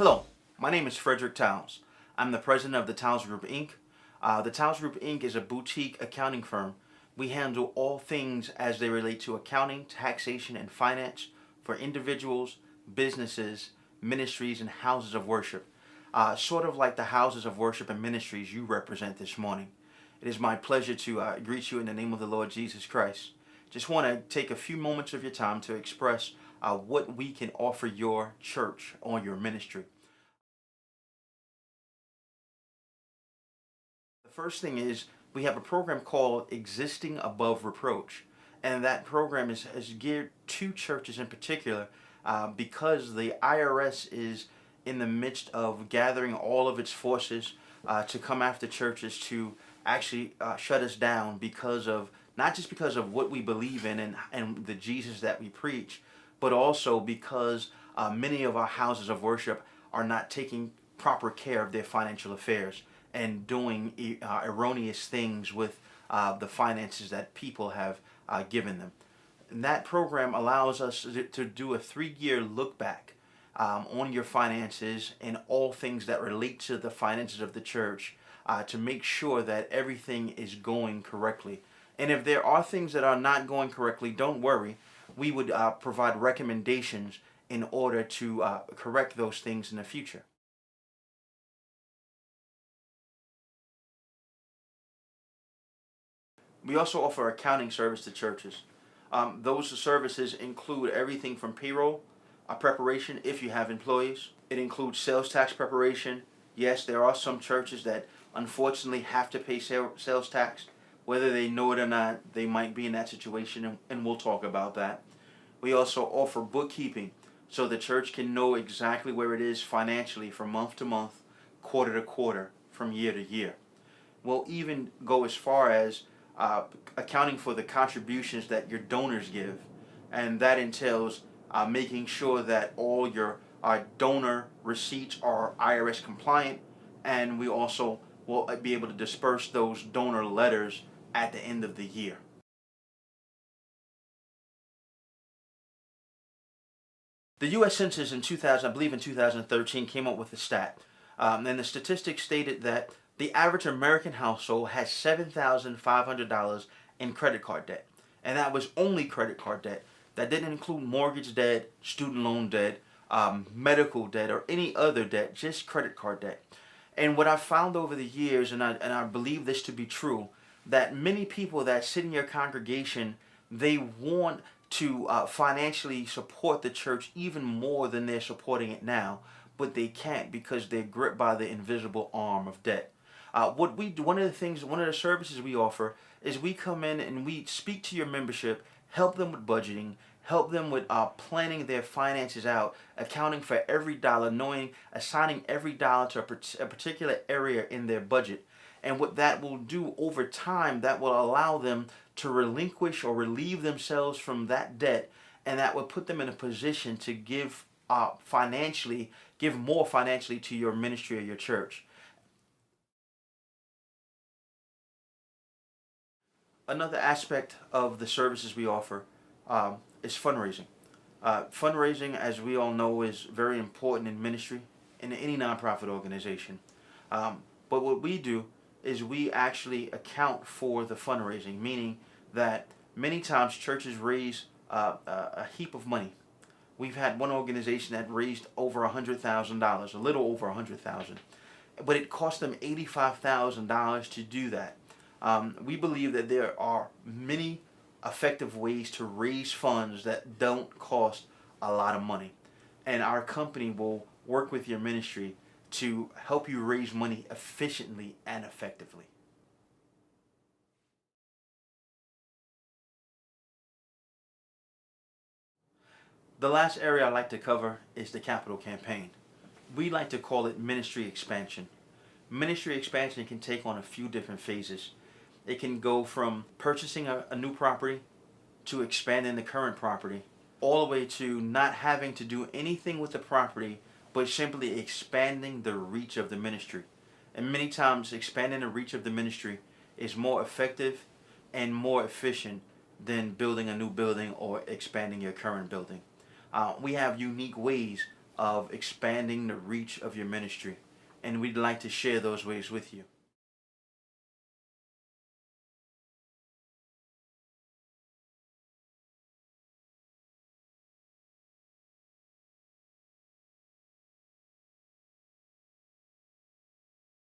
Hello, my name is Frederick Towns. I'm the president of the Towns Group Inc. The Towns Group Inc. is a boutique accounting firm. We handle all things as they relate to accounting, taxation, and finance for individuals, businesses, ministries, and houses of worship. Sort of like the houses of worship and ministries you represent this morning. It is my pleasure to greet you in the name of the Lord Jesus Christ. Just want to take a few moments of your time to express what we can offer your church or your ministry. The first thing is we have a program called Existing Above Reproach. And that program is geared to churches in particular because the IRS is in the midst of gathering all of its forces to come after churches to actually shut us down because of, not just because of what we believe in and the Jesus that we preach, but also because many of our houses of worship are not taking proper care of their financial affairs and doing erroneous things with the finances that people have given them. And that program allows us to do a 3-year look back on your finances and all things that relate to the finances of the church to make sure that everything is going correctly. And if there are things that are not going correctly, don't worry. We would provide recommendations in order to correct those things in the future. We also offer accounting service to churches. Those services include everything from payroll preparation if you have employees. It includes sales tax preparation. Yes, there are some churches that unfortunately have to pay sales tax. Whether they know it or not, they might be in that situation, and we'll talk about that. We also offer bookkeeping so the church can know exactly where it is financially from month to month, quarter to quarter, from year to year. We'll even go as far as accounting for the contributions that your donors give, and that entails making sure that all your donor receipts are IRS compliant, and we also will be able to disperse those donor letters at the end of the year. The U.S. Census in 2000, I believe in 2013, came up with a stat, and the statistics stated that the average American household has $7,500 in credit card debt, and that was only credit card debt. That didn't include mortgage debt, student loan debt, medical debt, or any other debt, just credit card debt. And what I've found over the years, and I believe this to be true, that many people that sit in your congregation, they want to financially support the church even more than they're supporting it now, but they can't because they're gripped by the invisible arm of debt. What we do, one of the services we offer is we come in and we speak to your membership, help them with budgeting, help them with planning their finances out, accounting for every dollar, assigning every dollar to a particular area in their budget. And what that will do over time, that will allow them to relinquish or relieve themselves from that debt, and that will put them in a position to give more financially to your ministry or your church. Another aspect of the services we offer is fundraising. Fundraising, as we all know, is very important in ministry, in any nonprofit organization. But what we do is we actually account for the fundraising, meaning that many times churches raise a heap of money. We've had one organization that raised over $100,000, a little over $100,000, but it cost them $85,000 to do that. We believe that there are many effective ways to raise funds that don't cost a lot of money, and our company will work with your ministry to help you raise money efficiently and effectively. The last area I'd like to cover is the capital campaign. We like to call it ministry expansion. Ministry expansion can take on a few different phases. It can go from purchasing a new property to expanding the current property, all the way to not having to do anything with the property, but simply expanding the reach of the ministry. And many times expanding the reach of the ministry is more effective and more efficient than building a new building or expanding your current building. We have unique ways of expanding the reach of your ministry. And we'd like to share those ways with you.